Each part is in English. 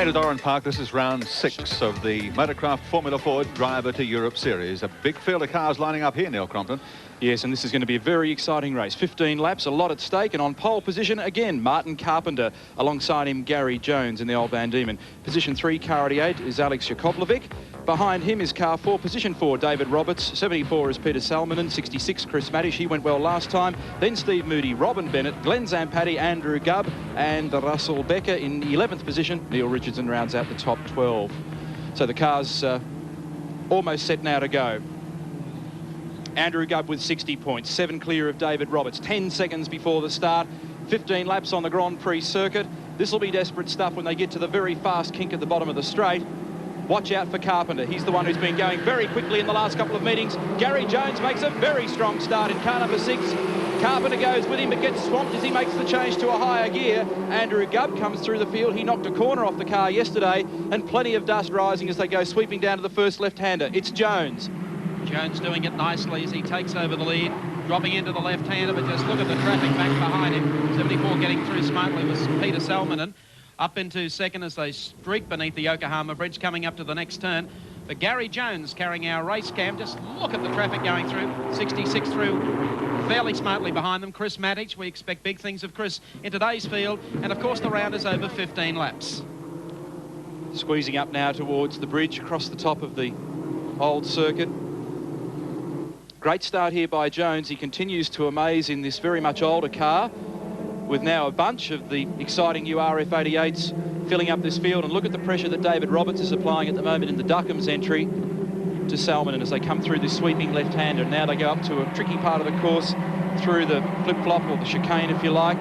straight at Oran Park. This is round 6 of the Motorcraft Formula Ford Driver to Europe series. A big field of cars lining up here, Neil Crompton. Yes, and this is going to be a very exciting race. 15 laps, a lot at stake, and on pole position again, Martin Carpenter. Alongside him, Garry Jones in the old Van Diemen. Position 3, car 88, is Alex Jakovljvic. Behind him is car 4, position 4, David Roberts. 74 is Peter Salminen. 66, Kris Matich. He went well last time. Then Steve Moody, Robin Bennett, Glen Zampatti, Andrew Gubb, and Russell Becker in 11th position. Neil Richardson rounds out the top 12. So the car's almost set now to go. Andrew Gubb with 60 points, 7 clear of David Roberts, 10 seconds before the start, 15 laps on the Grand Prix circuit. This will be desperate stuff when they get to the very fast kink at the bottom of the straight. Watch out for Carpenter. He's the one who's been going very quickly in the last couple of meetings. Garry Jones makes a very strong start in car number 6. Carpenter goes with him but gets swamped as he makes the change to a higher gear. Andrew Gubb comes through the field. He knocked a corner off the car yesterday, and plenty of dust rising as they go sweeping down to the first left-hander. It's Jones. Jones doing it nicely as he takes over the lead, dropping into the left-hander, but just look at the traffic back behind him. 74 getting through smartly was Peter Salminen. Up into second as they streak beneath the Yokohama Bridge, coming up to the next turn. But Garry Jones carrying our race cam. Just look at the traffic going through. 66 through fairly smartly behind them. Kris Matich, we expect big things of Kris in today's field. And of course the round is over 15 laps. Squeezing up now towards the bridge across the top of the old circuit. Great start here by Jones. He continues to amaze in this very much older car, with now a bunch of the exciting new RF88s filling up this field. And look at the pressure that David Roberts is applying at the moment in the Duckham's entry to Salminen as they come through this sweeping left-hander. And now they go up to a tricky part of the course through the flip-flop or the chicane, if you like.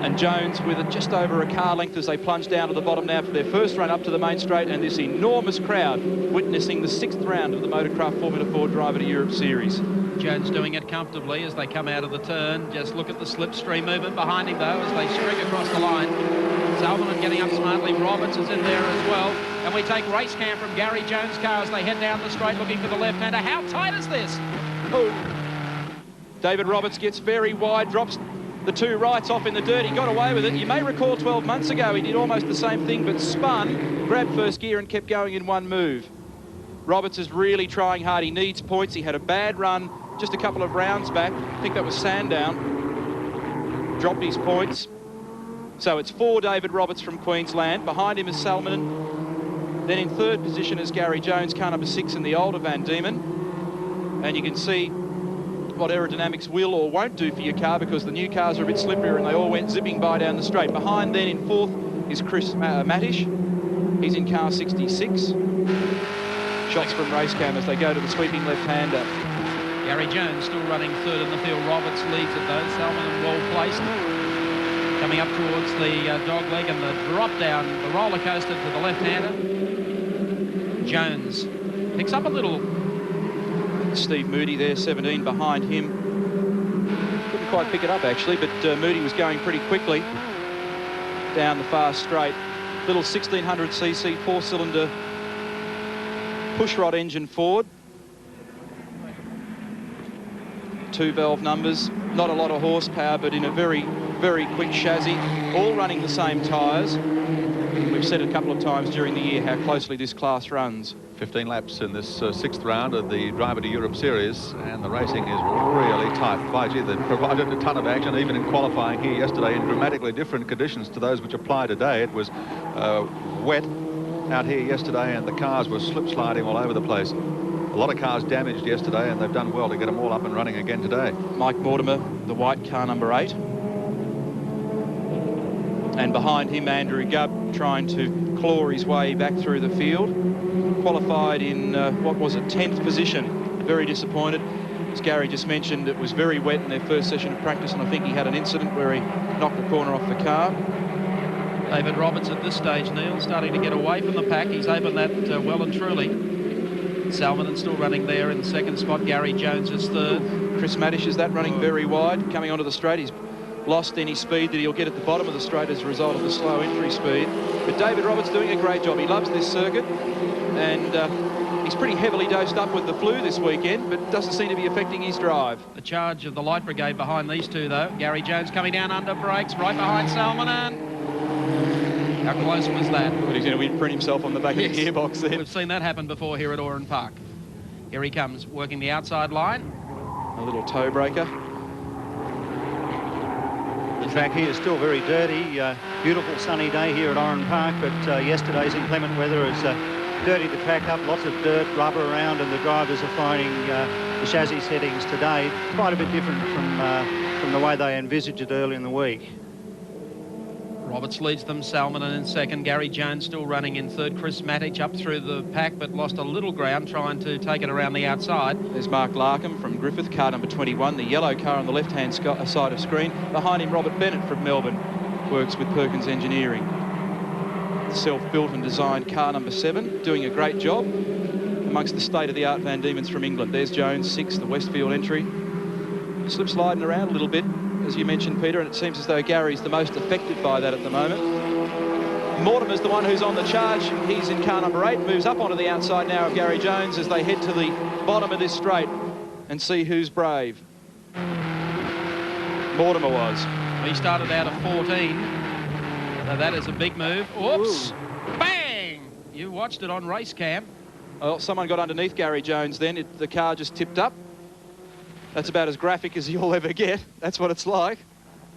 And Jones with it just over a car length as they plunge down to the bottom now for their first run up to the main straight, and this enormous crowd witnessing the 6th round of the Motorcraft Formula Ford Driver to Europe series. Jones doing it comfortably as they come out of the turn. Just look at the slipstream movement behind him though as they streak across the line. Salminen getting up smartly. Roberts is in there as well. And we take race cam from Garry Jones' car as they head down the straight looking for the left-hander. How tight is this? Oh. David Roberts gets very wide, drops the 2 rights off in the dirt. He got away with it. You may recall 12 months ago he did almost the same thing, but spun, grabbed first gear and kept going in one move. Roberts is really trying hard. He needs points. He had a bad run just a couple of rounds back. I think that was Sandown. Dropped his points. So it's 4 David Roberts from Queensland. Behind him is Salminen. Then in 3rd position is Garry Jones, car number 6 in the older Van Diemen. And you can see what aerodynamics will or won't do for your car, because the new cars are a bit slipperier and they all went zipping by down the straight. Behind then in 4th is Kris Matich. He's in car 66. Shots from RaceCam as they go to the sweeping left-hander. Garry Jones still running 3rd in the field. Roberts leads it though. Salminen well placed. Coming up towards the dog leg and the drop down, the roller coaster to the left-hander. Jones picks up a little. Steve Moody there, 17 behind him. Couldn't quite pick it up actually, but Moody was going pretty quickly down the fast straight. Little 1600cc 4-cylinder pushrod engine Ford. 2 valve numbers, not a lot of horsepower, but in a very, very quick chassis, all running the same tyres. We've said a couple of times during the year how closely this class runs. 15 laps in this 6th round of the Driver to Europe series, and the racing is really tight. By gee, they've provided a ton of action even in qualifying here yesterday in dramatically different conditions to those which apply today. It was wet out here yesterday and the cars were slip sliding all over the place. A lot of cars damaged yesterday, and they've done well to get them all up and running again today. Mike Mortimer, the white car number 8. And behind him, Andrew Gubb trying to claw his way back through the field. Qualified in, what was it, 10th position. Very disappointed. As Garry just mentioned, it was very wet in their first session of practice, and I think he had an incident where he knocked the corner off the car. David Roberts at this stage, Neil, starting to get away from the pack. He's opened that well and truly. Salminen still running there in the 2nd spot. Garry Jones is 3rd. Kris Matich is that, running very wide, coming onto the straight. He's lost any speed that he'll get at the bottom of the straight as a result of the slow entry speed. But David Roberts doing a great job. He loves this circuit, and he's pretty heavily dosed up with the flu this weekend, but doesn't seem to be affecting his drive. The charge of the light brigade behind these two though. Garry Jones coming down under brakes, right behind Salminen. How close was that? But he's going to imprint himself on the back of the gearbox then. We've seen that happen before here at Oran Park. Here he comes, working the outside line. A little toe breaker. The track here is still very dirty. Beautiful sunny day here at Oran Park, but yesterday's inclement weather has dirtied the track up. Lots of dirt, rubber around, and the drivers are finding the chassis settings today quite a bit different from the way they envisaged it early in the week. Roberts leads them, Salminen in second. Garry Jones still running in third. Kris Matich up through the pack, but lost a little ground trying to take it around the outside. There's Mark Larkham from Griffith, car number 21, the yellow car on the left-hand side of screen. Behind him, Robert Bennett from Melbourne, works with Perkins Engineering. Self-built and designed car number 7, doing a great job amongst the state-of-the-art Van Diemen's from England. There's Jones, 6th, the Westfield entry. Slip sliding around a little bit, as you mentioned, Peter, and it seems as though Gary's the most affected by that at the moment. Mortimer's the one who's on the charge. He's in car number 8, moves up onto the outside now of Garry Jones as they head to the bottom of this straight and see who's brave. Mortimer was. He started out at 14. So that is a big move. Oops! Ooh. Bang! You watched it on RaceCam. Well, someone got underneath Garry Jones then. The car just tipped up. That's about as graphic as you'll ever get. That's what it's like.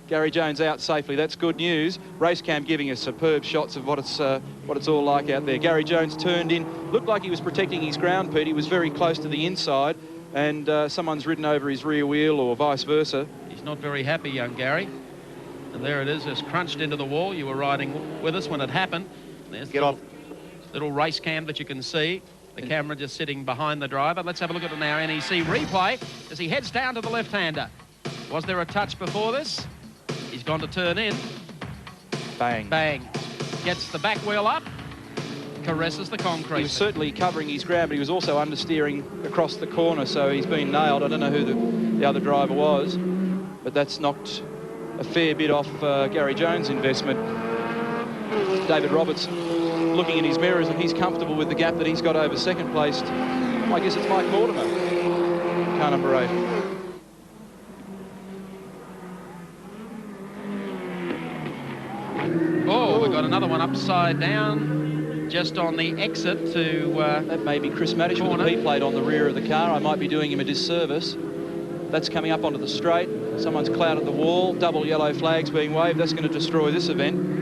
Garry Jones out safely. That's good news. RaceCam giving us superb shots of what it's all like out there. Garry Jones turned in. Looked like he was protecting his ground, Pete. He was very close to the inside, and someone's ridden over his rear wheel or vice versa. He's not very happy, young Garry. And there it is, just crunched into the wall. You were riding with us when it happened. There's the little RaceCam that you can see. The camera just sitting behind the driver. Let's have a look at it now, NEC replay, as he heads down to the left-hander. Was there a touch before this? He's gone to turn in. Bang. Bang. Gets the back wheel up. Caresses the concrete. He was certainly covering his ground, but he was also understeering across the corner, so he's been nailed. I don't know who the other driver was, but that's knocked a fair bit off Garry Jones' investment. David Roberts looking in his mirrors, and he's comfortable with the gap that he's got over second place. I guess it's Mike Mortimer, car number 8. Oh, we've got another one upside down, just on the exit to... that may be Kris Matich with a P-plate on the rear of the car. I might be doing him a disservice. That's coming up onto the straight. Someone's clouded the wall. Double yellow flags being waved. That's going to destroy this event.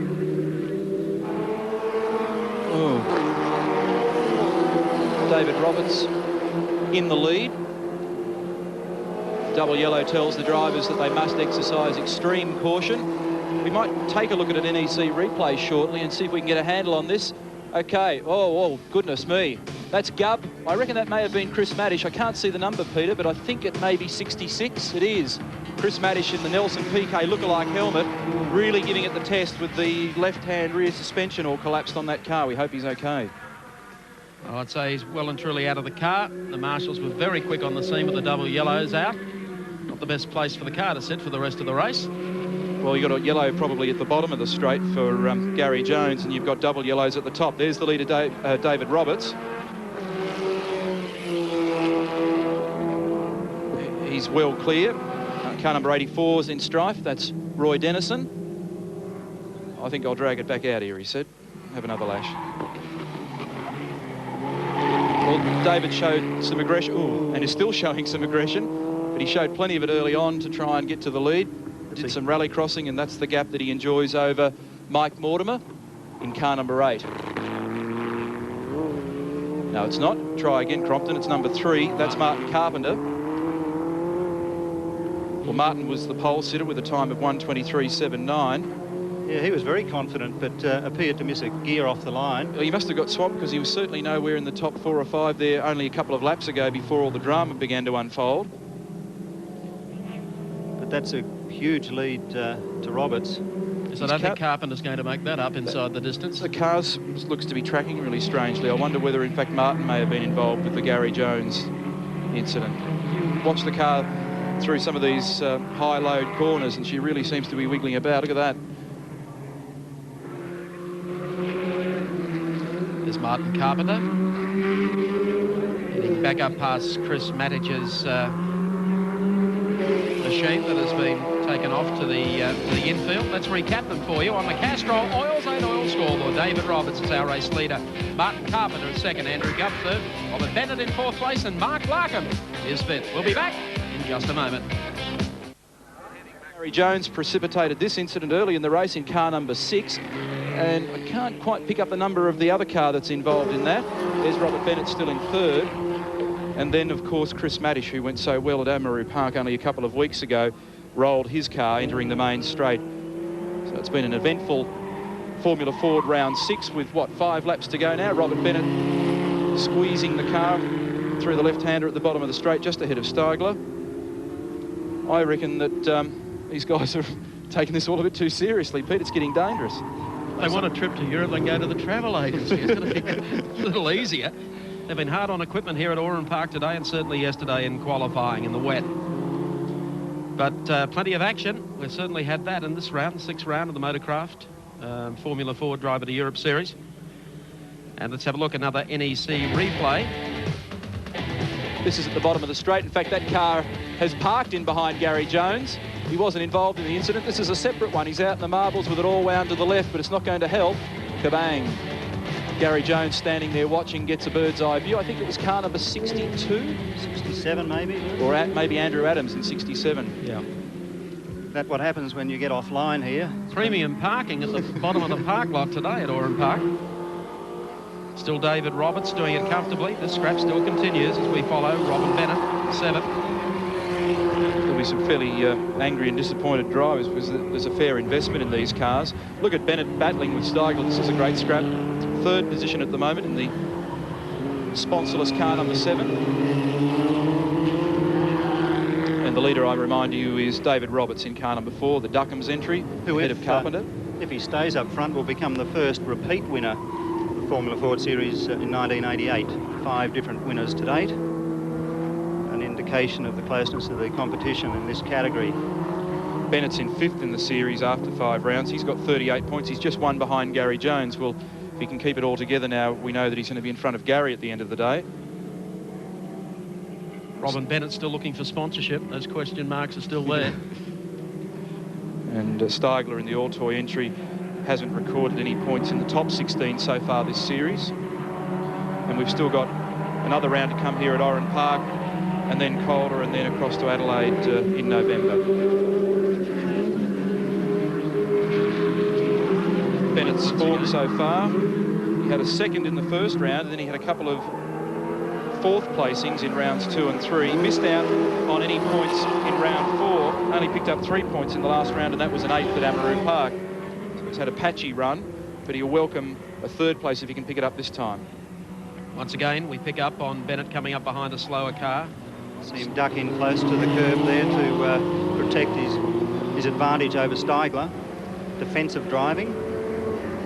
Oh. David Roberts in the lead. Double yellow tells the drivers that they must exercise extreme caution. We might take a look at an NEC replay shortly and see if we can get a handle on this. Okay, oh, goodness me. That's Gubb. I reckon that may have been Kris Matich. I can't see the number, Peter, but I think it may be 66. It is. Kris Matich in the Nelson PK lookalike helmet, really giving it the test with the left-hand rear suspension all collapsed on that car. We hope he's okay. I'd say he's well and truly out of the car. The marshals were very quick on the scene with the double yellows out. Not the best place for the car to sit for the rest of the race. Well, you've got a yellow probably at the bottom of the straight for Garry Jones, and you've got double yellows at the top. There's the leader, David Roberts. He's well clear. Car number 84 is in strife. That's Roy Dennison. I think I'll drag it back out here, he said. Have another lash. Well, David showed some aggression, and is still showing some aggression, but he showed plenty of it early on to try and get to the lead. Did some rally crossing, and that's the gap that he enjoys over Mike Mortimer in car number 8. No, it's not. Try again, Crompton. It's number 3. That's Martin Carpenter. Well, Martin was the pole sitter with a time of 1:23.79. Yeah, he was very confident, but appeared to miss a gear off the line. Well, he must have got swamped because he was certainly nowhere in the top 4 or 5 there only a couple of laps ago before all the drama began to unfold. But that's a huge lead to Roberts. So I don't think Carpenter's going to make that up inside the distance. The car looks to be tracking really strangely. I wonder whether, in fact, Martin may have been involved with the Garry Jones incident. Watch the car through some of these high-load corners, and she really seems to be wiggling about. Look at that. There's Martin Carpenter. Heading back up past Kris Matich's machine that has been taken off to the infield. Let's recap them for you. On the Castrol Oils 8 Oil scoreboard, David Roberts is our race leader. Martin Carpenter is second. Andrew Gubb third. Robert Bennett in fourth place, and Mark Larkham is fifth. We'll be back in just a moment. Garry Jones precipitated this incident early in the race in car number 6, and I can't quite pick up the number of the other car that's involved in that. There's Robert Bennett still in third. And then, of course, Kris Matich, who went so well at Oran Park only a couple of weeks ago, rolled his car entering the main straight. So it's been an eventful Formula Ford round 6 with, 5 laps to go now. Robert Bennett squeezing the car through the left-hander at the bottom of the straight, just ahead of Stigler. I reckon that these guys are taking this all a bit too seriously, Pete. It's getting dangerous. They want a trip to Europe and go to the travel agency. It's going to be a little easier. They've been hard on equipment here at Oran Park today and certainly yesterday in qualifying in the wet. But plenty of action. We've certainly had that in this round, the 6th round of the Motorcraft Formula Ford Driver to Europe Series. And let's have a look, another NEC replay. This is at the bottom of the straight. In fact, that car has parked in behind Garry Jones. He wasn't involved in the incident. This is a separate one. He's out in the marbles with it all wound to the left, but it's not going to help. Kabang. Garry Jones standing there watching, gets a bird's eye view. I think it was car number 62? 67 maybe. Or maybe Andrew Adams in 67. Yeah. That's what happens when you get offline here. Premium parking at the bottom of the park lot today at Oran Park. Still David Roberts doing it comfortably. The scrap still continues as we follow Robert Bennett, 7th. There'll be some fairly angry and disappointed drivers because there's a fair investment in these cars. Look at Bennett battling with Stigler. This is a great scrap. 3rd position at the moment in the sponsorless car number 7. And the leader, I remind you, is David Roberts in car number 4, the Duckham's entry, ahead of Carpenter. If he stays up front, will become the first repeat winner of the Formula Ford Series in 1988. 5 different winners to date. An indication of the closeness of the competition in this category. Bennett's in 5th in the series after 5 rounds. He's got 38 points. He's just one behind Garry Jones. Well, if he can keep it all together now, we know that he's going to be in front of Garry at the end of the day. Robin Bennett still looking for sponsorship. Those question marks are still there. And Stigler in the all-toy entry hasn't recorded any points in the top 16 so far this series. And we've still got another round to come here at Oran Park, and then Calder, and then across to Adelaide in November. Bennett's form so far. He had a 2nd in the 1st round, and then he had a couple of 4th placings in rounds 2 and 3. He missed out on any points in round 4, only picked up 3 points in the last round, and that was an 8th at Oran Park. So he's had a patchy run, but he'll welcome a 3rd place if he can pick it up this time. Once again, we pick up on Bennett coming up behind a slower car. See him duck in close to the curb there to protect his advantage over Stigler. Defensive driving.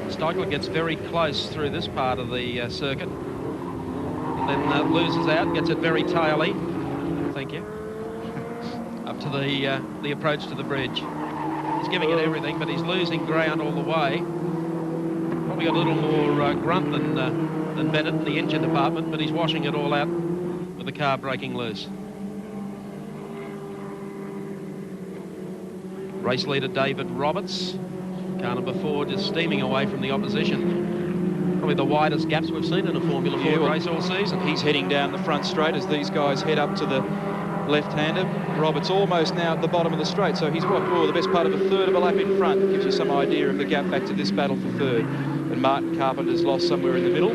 Stigler gets very close through this part of the circuit. Then loses out, gets it very taily. Thank you. Up to the approach to the bridge. He's giving it everything, but he's losing ground all the way. Probably got a little more grunt than Bennett in the engine department, but he's washing it all out with the car breaking loose. Race leader David Roberts. Car number 4 just steaming away from the opposition. Probably the widest gaps we've seen in a Formula Ford race all season. He's heading down the front straight as these guys head up to the left-hander. Roberts almost now at the bottom of the straight, so he's the best part of a 1/3 of a lap in front. Gives you some idea of the gap back to this battle for 3rd. And Martin Carpenter's lost somewhere in the middle.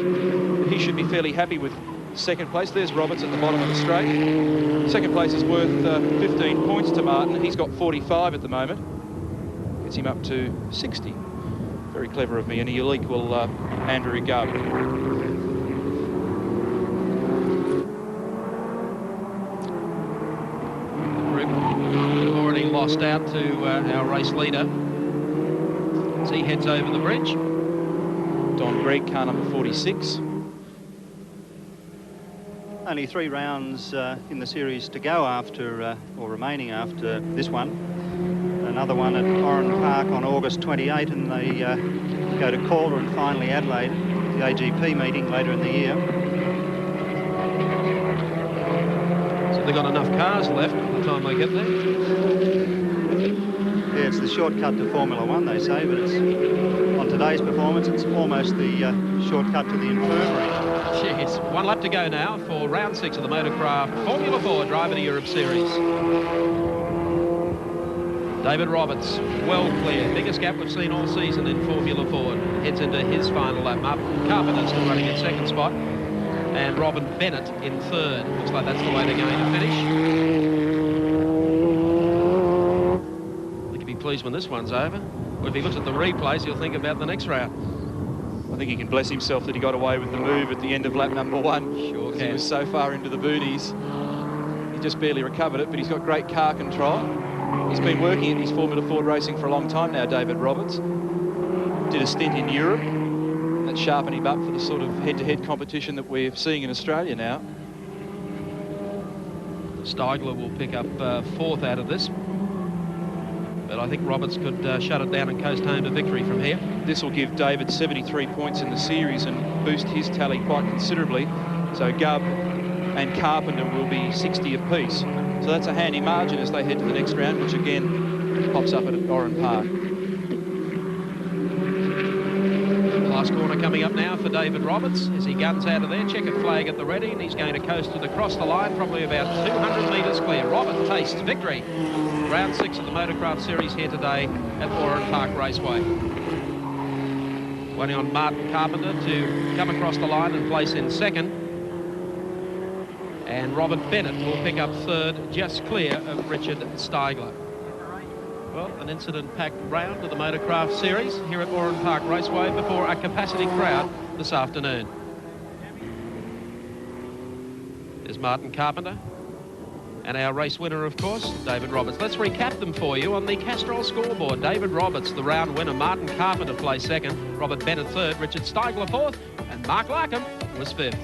He should be fairly happy with 2nd place. There's Roberts at the bottom of the straight. 2nd place is worth 15 points to Martin. He's got 45 at the moment. Gets him up to 60. Very clever of me, and he'll equal Andrew Gubb. We've already lost out to our race leader as he heads over the bridge. Don Gregg, car number 46. Only 3 rounds in the series to go after, or remaining after this one. Another one at Oran Park on August 28, and they go to Calder and finally Adelaide, the AGP meeting later in the year. So they've got enough cars left by the time they get there. Yeah, it's the shortcut to Formula One, they say, but it's on today's performance, it's almost the shortcut to the infirmary. Jeez, 1 lap to go now for round 6 of the Motorcraft Formula Ford Driver to Europe Series. David Roberts, well clear. Biggest gap we've seen all season in Formula Ford. Heads into his final lap. Martin Carpenter still running in 2nd spot. And Robin Bennett in 3rd. Looks like that's the way they're going to finish. He'll be pleased when this one's over. Or if he looks at the replays, he'll think about the next round. I think he can bless himself that he got away with the move at the end of lap number 1. Sure can. He was so far into the boonies. He just barely recovered it, but he's got great car control. He's been working at his Formula Ford racing for a long time now, David Roberts. Did a stint in Europe. That sharpened him up for the sort of head-to-head competition that we're seeing in Australia now. Steigler will pick up 4th out of this. But I think Roberts could shut it down and coast home to victory from here. This will give David 73 points in the series and boost his tally quite considerably. So Gubb and Carpenter will be 60 apiece. So that's a handy margin as they head to the next round, which again pops up at Oran Park. The last corner coming up now for David Roberts as he guns out of there. Checkered flag at the ready, and he's going to coast it across the line, probably about 200 metres clear. Robert tastes victory. Round 6 of the Motorcraft Series here today at Oran Park Raceway. Waiting on Martin Carpenter to come across the line and place in 2nd. And Robert Bennett will pick up 3rd, just clear of Richard Steigler. Well, an incident-packed round of the Motorcraft Series here at Oran Park Raceway before a capacity crowd this afternoon. There's Martin Carpenter. And our race winner, of course, David Roberts. Let's recap them for you on the Castrol scoreboard. David Roberts, the round winner. Martin Carpenter placed 2nd. Robert Bennett 3rd. Richard Steigler 4th. And Mark Larkham was 5th.